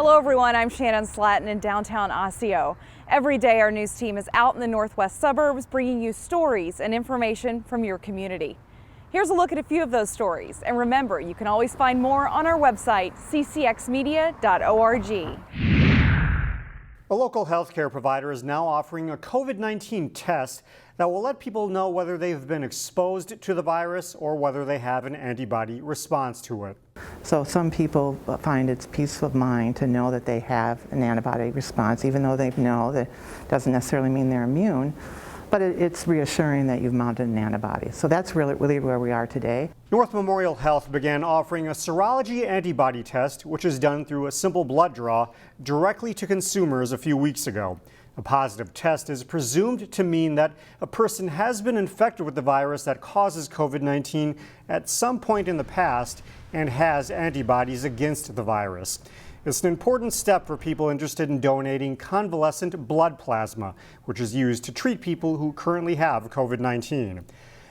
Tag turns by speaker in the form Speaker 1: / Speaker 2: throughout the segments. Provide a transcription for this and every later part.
Speaker 1: Hello everyone, I'm Shannon Slatton in downtown Osseo. Every day our news team is out in the northwest suburbs bringing you stories and information from your community. Here's a look at a few of those stories. And remember, you can always find more on our website, ccxmedia.org.
Speaker 2: A local healthcare provider is now offering a COVID-19 test that will let people know whether they've been exposed to the virus or whether they have an antibody response to it.
Speaker 3: So some people find it's peace of mind to know that they have an antibody response, even though they know that doesn't necessarily mean they're immune, but it's reassuring that you've mounted an antibody. So that's really where we are today.
Speaker 2: North Memorial Health began offering a serology antibody test, which is done through a simple blood draw, directly to consumers a few weeks ago. A positive test is presumed to mean that a person has been infected with the virus that causes COVID-19 at some point in the past and has antibodies against the virus. It's an important step for people interested in donating convalescent blood plasma, which is used to treat people who currently have COVID-19.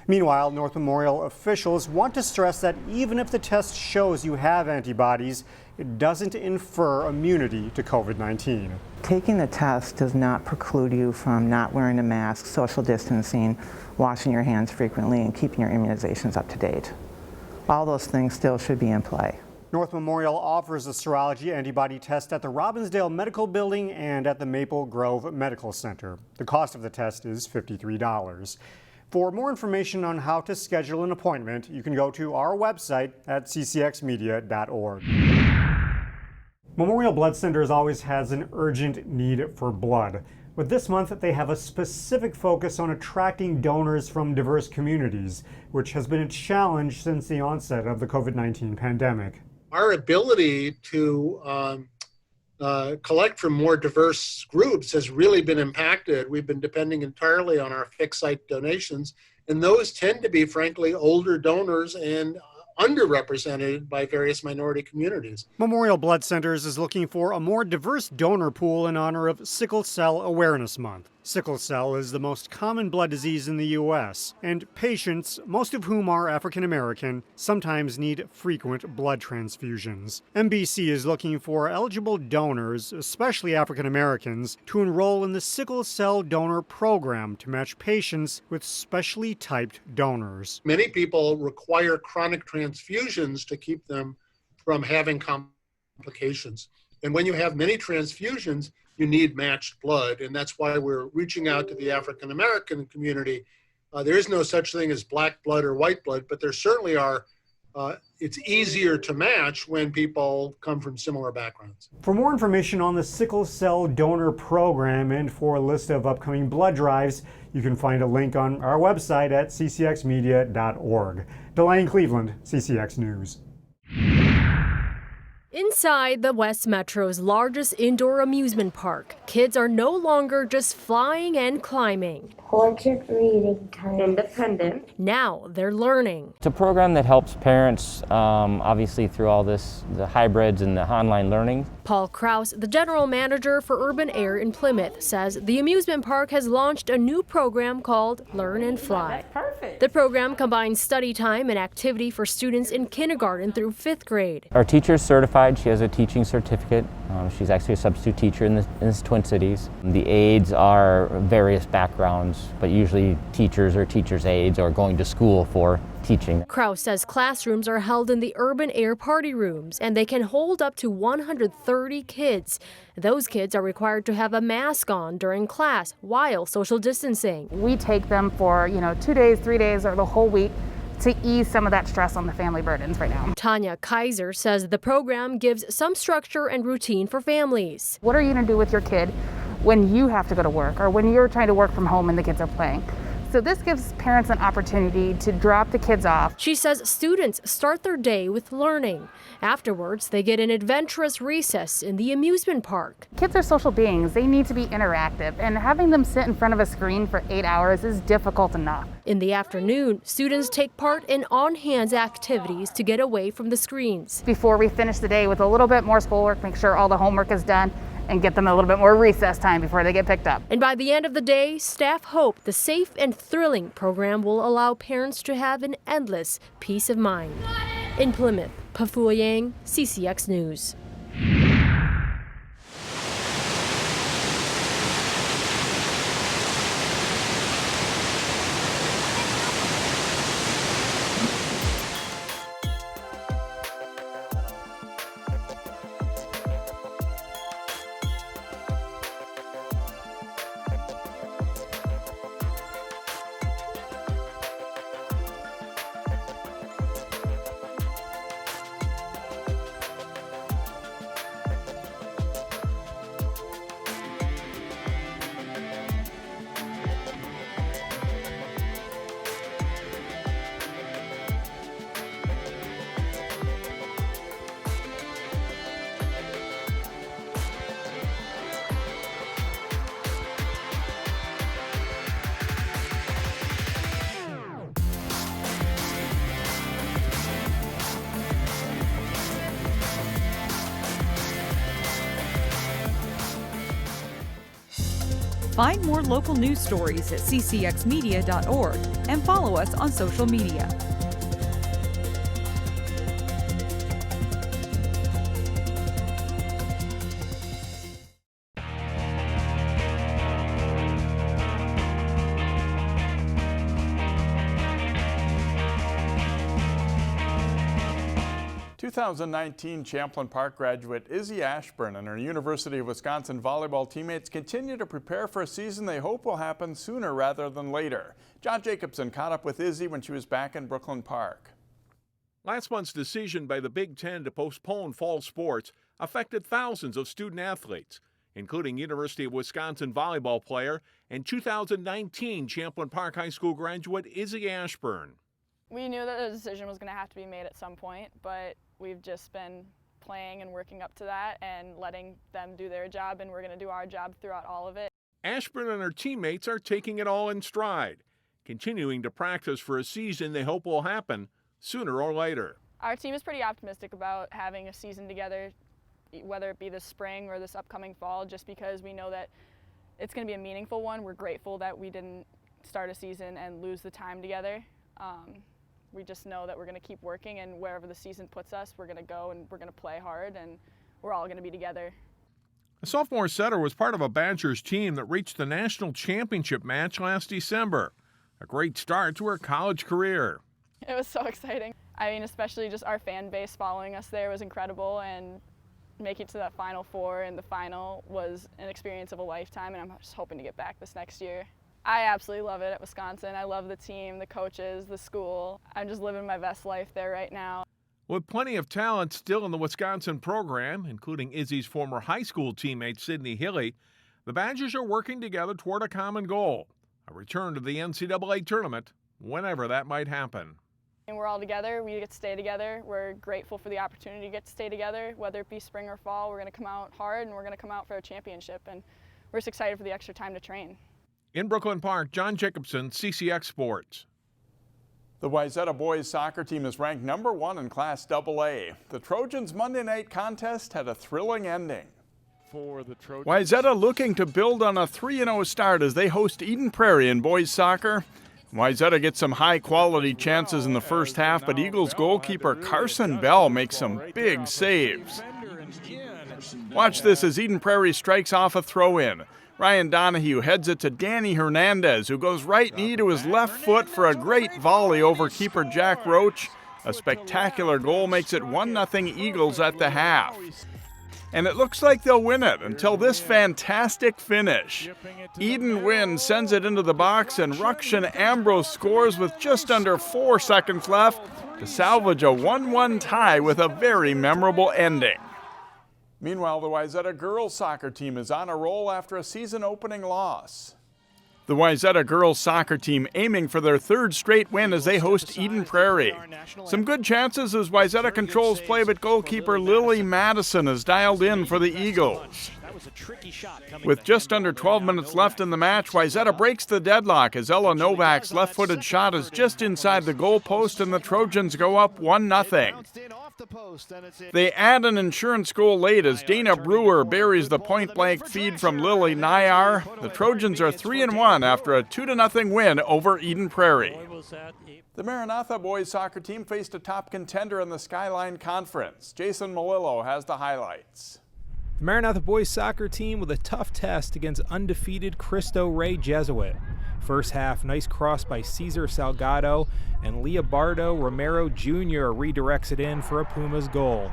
Speaker 2: Meanwhile, North Memorial officials want to stress that even if the test shows you have antibodies, it doesn't infer immunity to COVID-19.
Speaker 3: Taking the test does not preclude you from not wearing a mask, social distancing, washing your hands frequently, and keeping your immunizations up to date. All those things still should be in play.
Speaker 2: North Memorial offers a serology antibody test at the Robbinsdale Medical Building and at the Maple Grove Medical Center. The cost of the test is $53. For more information on how to schedule an appointment, you can go to our website at ccxmedia.org. Memorial Blood Centers always has an urgent need for blood. But this month, they have a specific focus on attracting donors from diverse communities, which has been a challenge since the onset of the COVID-19 pandemic.
Speaker 4: Our ability to collect from more diverse groups has really been impacted. We've been depending entirely on our fixed site donations, and those tend to be, frankly, older donors and underrepresented by various minority communities.
Speaker 2: Memorial Blood Centers is looking for a more diverse donor pool in honor of Sickle Cell Awareness Month. Sickle cell is the most common blood disease in the U.S., and patients, most of whom are African American, sometimes need frequent blood transfusions. MBC is looking for eligible donors, especially African Americans, to enroll in the Sickle Cell Donor Program to match patients with specially typed donors.
Speaker 4: Many people require chronic transfusions to keep them from having complications. And when you have many transfusions, you need matched blood, and that's why we're reaching out to the African American community. There is no such thing as black blood or white blood, but there certainly are. It's easier to match when people come from similar backgrounds.
Speaker 2: For more information on the Sickle Cell Donor Program and for a list of upcoming blood drives, you can find a link on our website at ccxmedia.org. Delaney Cleveland, CCX News.
Speaker 5: Inside the West Metro's largest indoor amusement park, kids are no longer just flying and climbing.
Speaker 6: Portrait reading time. Independent.
Speaker 5: Now they're learning.
Speaker 7: It's a program that helps parents, obviously through all this, the hybrids and the online learning.
Speaker 5: Paul Krause, the general manager for Urban Air in Plymouth, says the amusement park has launched a new program called Learn and Fly.
Speaker 6: That's perfect.
Speaker 5: The program combines study time and activity for students in kindergarten through 5th grade.
Speaker 7: Our teacher is certified. She has a teaching certificate. She's actually a substitute teacher in the Twin Cities. The aides are various backgrounds, but usually teachers or teachers' aides or going to school for teaching.
Speaker 5: Krause says classrooms are held in the Urban Air party rooms, and they can hold up to 130 kids. Those kids are required to have a mask on during class while social distancing.
Speaker 8: We take them for 2 days, 3 days, or the whole week to ease some of that stress on the family burdens right now.
Speaker 5: Tanya Kaiser says the program gives some structure and routine for families.
Speaker 8: What are you going to do with your kid when you have to go to work or when you're trying to work from home and the kids are playing? So this gives parents an opportunity to drop the kids off.
Speaker 5: She says students start their day with learning. Afterwards, they get an adventurous recess in the amusement park.
Speaker 8: Kids are social beings. They need to be interactive, and having them sit in front of a screen for 8 hours is difficult enough.
Speaker 5: In the afternoon, students take part in on-hands activities to get away from the screens.
Speaker 8: Before we finish the day with a little bit more schoolwork, make sure all the homework is done, and get them a little bit more recess time before they get picked up.
Speaker 5: And by the end of the day, staff hope the safe and thrilling program will allow parents to have an endless peace of mind. In Plymouth, Pafua Yang, CCX News.
Speaker 9: Find more local news stories at ccxmedia.org and follow us on social media.
Speaker 10: The 2019 Champlin Park graduate Izzy Ashburn and her University of Wisconsin volleyball teammates continue to prepare for a season they hope will happen sooner rather than later. John Jacobson caught up with Izzy when she was back in Brooklyn Park.
Speaker 11: Last month's decision by the Big Ten to postpone fall sports affected thousands of student athletes, including University of Wisconsin volleyball player and 2019 Champlin Park High School graduate Izzy Ashburn.
Speaker 12: We knew that the decision was going to have to be made at some point, but we've just been playing and working up to that and letting them do their job, and we're going to do our job throughout all of it.
Speaker 11: Ashburn and her teammates are taking it all in stride, continuing to practice for a season they hope will happen sooner or later.
Speaker 12: Our team is pretty optimistic about having a season together, whether it be this spring or this upcoming fall, just because we know that it's going to be a meaningful one. We're grateful that we didn't start a season and lose the time together. We just know that we're going to keep working, and wherever the season puts us, we're going to go and we're going to play hard, and we're all going to be together.
Speaker 11: A sophomore setter was part of a Badgers team that reached the national championship match last December. A great start to her college career.
Speaker 12: It was so exciting. I mean, especially just our fan base following us there was incredible, and making it to that Final Four and the final was an experience of a lifetime, and I'm just hoping to get back this next year. I absolutely love it at Wisconsin. I love the team, the coaches, the school. I'm just living my best life there right now.
Speaker 11: With plenty of talent still in the Wisconsin program, including Izzy's former high school teammate Sydney Hilly, the Badgers are working together toward a common goal, a return to the NCAA tournament, whenever that might happen.
Speaker 12: And we're all together. We get to stay together. We're grateful for the opportunity to get to stay together. Whether it be spring or fall, we're going to come out hard, and we're going to come out for a championship. And we're just excited for the extra time to train.
Speaker 11: In Brooklyn Park, John Jacobson, CCX Sports.
Speaker 10: The Wayzata boys soccer team is ranked #1 in Class AA. The Trojans' Monday night contest had a thrilling ending. Wayzata looking to build on a 3-0 start as they host Eden Prairie in boys soccer. Wayzata gets some high-quality chances in the first half, but Eagles goalkeeper Carson Bell makes some big saves. Watch this as Eden Prairie strikes off a throw-in. Ryan Donahue heads it to Danny Hernandez, who goes right knee to his left foot for a great volley over keeper Jack Roach. A spectacular goal makes it 1-0 Eagles at the half. And it looks like they'll win it until this fantastic finish. Eden Wynn sends it into the box, and Rukshan Ambrose scores with just under 4 seconds left to salvage a 1-1 tie with a very memorable ending. Meanwhile, the Wayzata girls soccer team is on a roll after a season-opening loss. The Wayzata girls soccer team aiming for their 3rd straight win as they host Eden Prairie. Some good chances as Wayzata controls play, but goalkeeper Lily Madison is dialed in for the Eagles. With just under 12 minutes left in the match, Wayzata breaks the deadlock as Ella Novak's left-footed shot is just inside the goal post, and the Trojans go up 1-0. They add an insurance goal late as Dana Brewer buries the point-blank feed from Lily Nayar. The Trojans are 3-1 after a 2-0 win over Eden Prairie. The Maranatha boys soccer team faced a top contender in the Skyline Conference. Jason Malillo has the highlights.
Speaker 13: The Maranatha boys soccer team with a tough test against undefeated Cristo Rey Jesuit. First half, nice cross by Cesar Salgado, and Leobardo Romero Jr. redirects it in for a Pumas goal.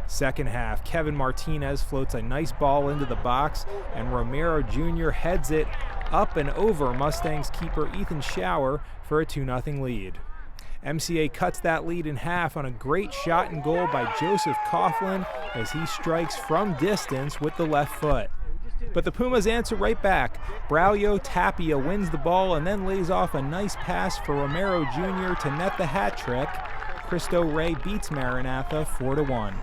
Speaker 13: Second half, Kevin Martinez floats a nice ball into the box, and Romero Jr. heads it up and over Mustangs keeper Ethan Schauer for a 2-0 lead. MCA cuts that lead in half on a great shot and goal by Joseph Coughlin as he strikes from distance with the left foot. But the Pumas answer right back. Braulio Tapia wins the ball and then lays off a nice pass for Romero Jr. to net the hat trick. Cristo Rey beats Maranatha 4-1.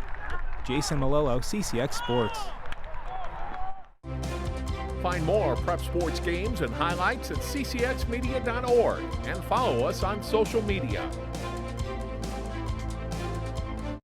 Speaker 13: Jason Malillo, CCX Sports.
Speaker 11: Find more prep sports games and highlights at ccxmedia.org and follow us on social media.